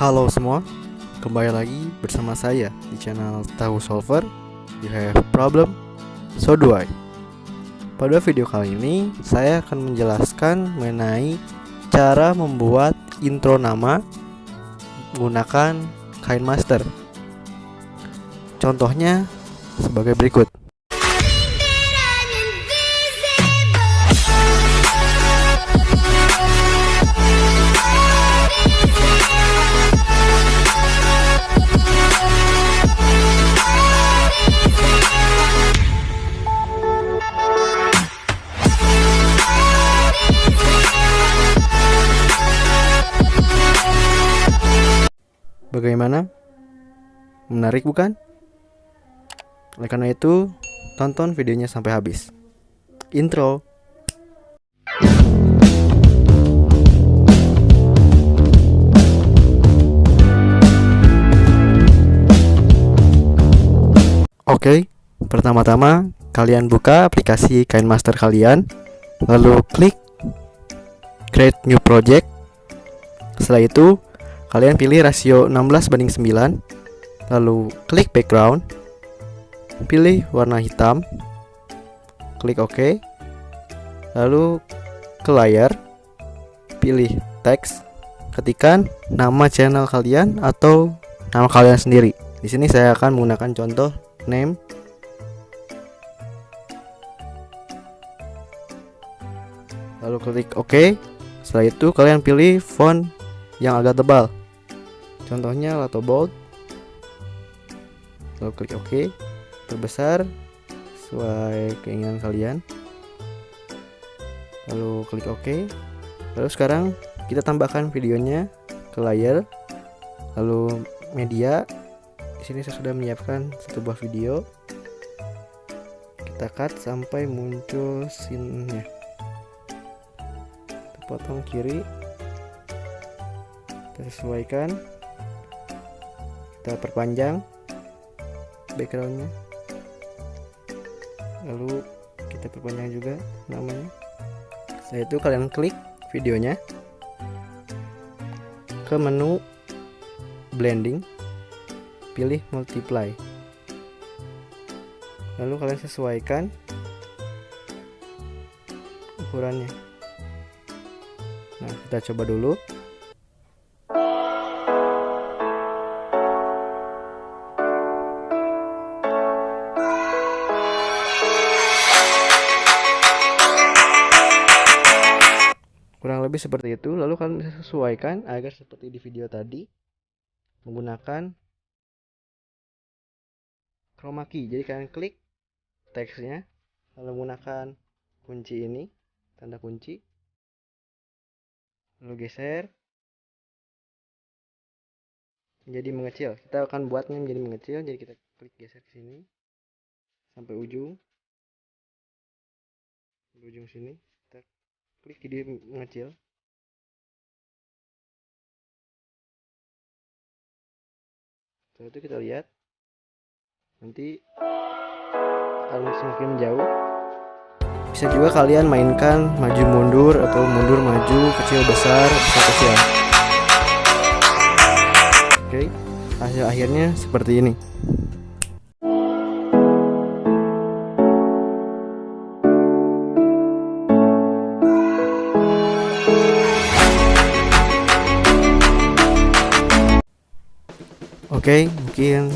Halo semua, kembali lagi bersama saya di channel Tahu Solver. You have problem, so do I. Pada video kali ini, saya akan menjelaskan mengenai cara membuat intro nama menggunakan KineMaster. Contohnya sebagai berikut. Bagaimana? Menarik bukan? Oleh karena itu, tonton videonya sampai habis. Intro. Oke, pertama-tama kalian buka aplikasi KineMaster kalian, lalu klik Create New Project. Setelah itu, kalian pilih rasio 16:9, lalu klik background, pilih warna hitam, klik OK, lalu ke layar, pilih teks, ketikkan nama channel kalian atau nama kalian sendiri. Di sini saya akan menggunakan contoh name. Lalu klik OK. Setelah itu kalian pilih font yang agak tebal. Contohnya Lato Bold. Lalu klik OK, perbesar sesuai keinginan kalian. Lalu klik OK. Lalu sekarang kita tambahkan videonya ke layar. Lalu media. Di sini saya sudah menyiapkan satu buah video. Kita cut sampai muncul scene-nya. Kita potong kiri. Kita sesuaikan. Kita perpanjang backgroundnya, lalu kita perpanjang juga namanya. Setelah itu kalian klik videonya, ke menu blending, pilih multiply, lalu kalian sesuaikan ukurannya. Nah, kita coba dulu. Kurang lebih seperti itu. Lalu kalian bisa sesuaikan agar seperti di video tadi menggunakan chroma key. Jadi kalian klik teksnya, lalu menggunakan kunci ini, tanda kunci, lalu geser menjadi mengecil. Kita akan buatnya menjadi mengecil, jadi kita klik geser ke sini sampai ujung sini. Kita klik jadi mengecil. Setelah itu kita lihat nanti akan semakin jauh. Bisa juga kalian mainkan maju mundur atau mundur maju, kecil besar, besar kecil. Oke, hasil akhirnya seperti ini. Oke, mungkin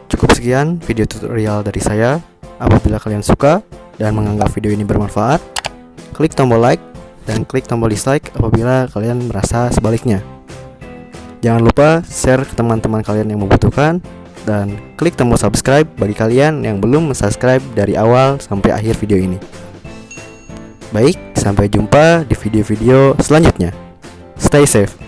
cukup sekian video tutorial dari saya. Apabila kalian suka dan menganggap video ini bermanfaat, klik tombol like dan klik tombol dislike apabila kalian merasa sebaliknya. Jangan lupa share ke teman-teman kalian yang membutuhkan, dan klik tombol subscribe bagi kalian yang belum subscribe dari awal sampai akhir video ini. Baik, sampai jumpa di video-video selanjutnya. Stay safe.